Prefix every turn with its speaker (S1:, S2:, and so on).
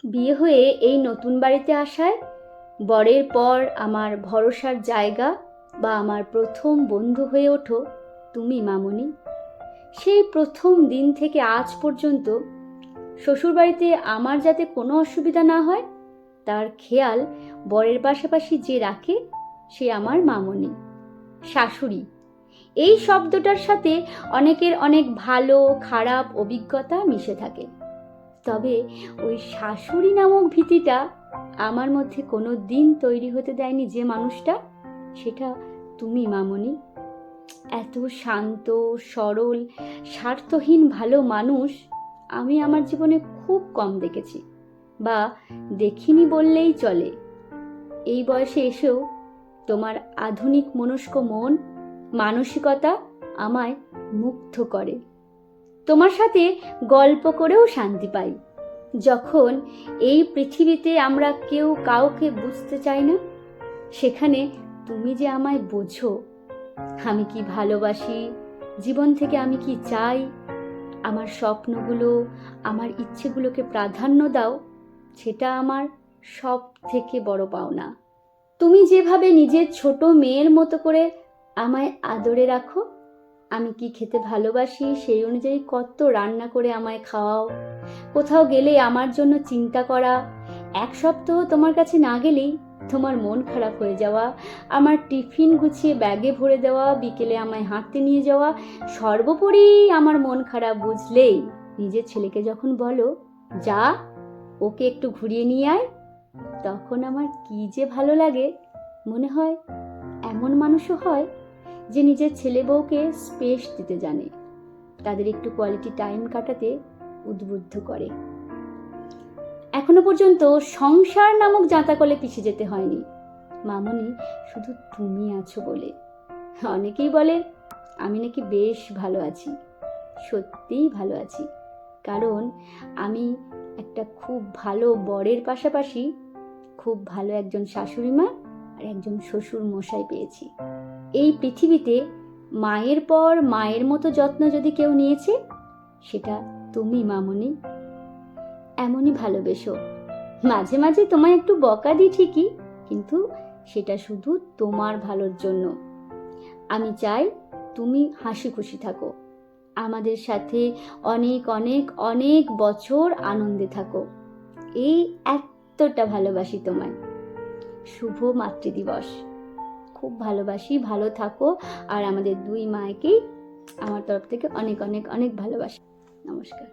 S1: বিয়ে হয়ে এই নতুন বাড়িতে আসায় বরের পর আমার ভরসার জায়গা বা আমার প্রথম বন্ধু হয়ে ওঠো তুমি মামনি। সেই প্রথম দিন থেকে আজ পর্যন্ত শ্বশুরবাড়িতে আমার যাতে কোনো অসুবিধা না হয় তার খেয়াল বরের পাশাপাশি যে রাখে সে আমার মামনি। শাশুড়ি এই শব্দটার সাথে অনেকের অনেক ভালো খারাপ অভিজ্ঞতা মিশে থাকে, তবে ওই শাশুড়ি নামক ভীতিটা আমার মধ্যে কোনো দিন তৈরি হতে দেয়নি যে মানুষটা, সেটা তুমি মামনি। এত শান্ত সরল স্বার্থহীন ভালো মানুষ আমি আমার জীবনে খুব কম দেখেছি, বা দেখিনি বললেই চলে। এই বয়সে এসেও তোমার আধুনিক মনস্ক মন মানসিকতা আমায় মুগ্ধ করে। তোমার সাথে গল্প করেও শান্তি পাই। যখন এই পৃথিবীতে আমরা কেউ কাউকে বুঝতে চাই না, সেখানে তুমি যে আমায় বোঝো, আমি কি ভালোবাসি, জীবন থেকে আমি কি চাই, আমার স্বপ্নগুলো আমার ইচ্ছেগুলোকে প্রাধান্য দাও, সেটা আমার সব থেকে বড় পাওনা। তুমি যেভাবে নিজের ছোট মেয়ের মতো করে আমায় আদরে রাখো, আমি কি খেতে ভালোবাসি সেই অনুযায়ী কত রান্না করে আমায় খাওয়াও, কোথাও গেলে আমার জন্য চিন্তা করা, এক সপ্তাহ তোমার কাছে না গেলেই তোমার মন খারাপ হয়ে যাওয়া, আমার টিফিন গুছিয়ে ব্যাগে ভরে দেওয়া, বিকেলে আমায় হাঁটতে নিয়ে যাওয়া, সর্বোপরি আমার মন খারাপ বুঝলেই নিজের ছেলেকে যখন বলো যা ওকে একটু ঘুরিয়ে নিয়ে আয়, তখন আমার কি যে ভালো লাগে। মনে হয় এমন মানুষও হয় যে নিজের ছেলে বউকে স্পেস দিতে জানে, তাদের একটু কোয়ালিটি টাইম কাটাতে উদ্বুদ্ধ করে। এখনো পর্যন্ত সংসার নামক জাঁতাকলে পিছিয়ে যেতে হয়নি মামনি, শুধু তুমি আছো বলে। অনেকেই বলে আমি নাকি বেশ ভালো আছি, সত্যিই ভালো আছি, কারণ আমি একটা খুব ভালো বরের পাশাপাশি খুব ভালো একজন শাশুড়ি মা আর একজন শ্বশুর মশাই পেয়েছি। এই পৃথিবীতে মায়ের পর মায়ের মতো যত্ন যদি কেউ নিয়েছে সেটা তুমি মামনি। এমনই ভালোবেসো। মাঝে মাঝে তোমায় একটু বকা দিই ঠিকই, কিন্তু সেটা শুধু তোমার ভালোর জন্য। আমি চাই তুমি হাসি খুশি থাকো, আমাদের সাথে অনেক অনেক অনেক বছর আনন্দে থাকো। এই এতটা ভালোবাসি তোমায়। শুভ মাতৃদিবস। খুব ভালোবাসি, ভালো থাকো, আর আমাদের দুই মায়েকেই আমার তরফ থেকে অনেক অনেক অনেক ভালোবাসি। নমস্কার।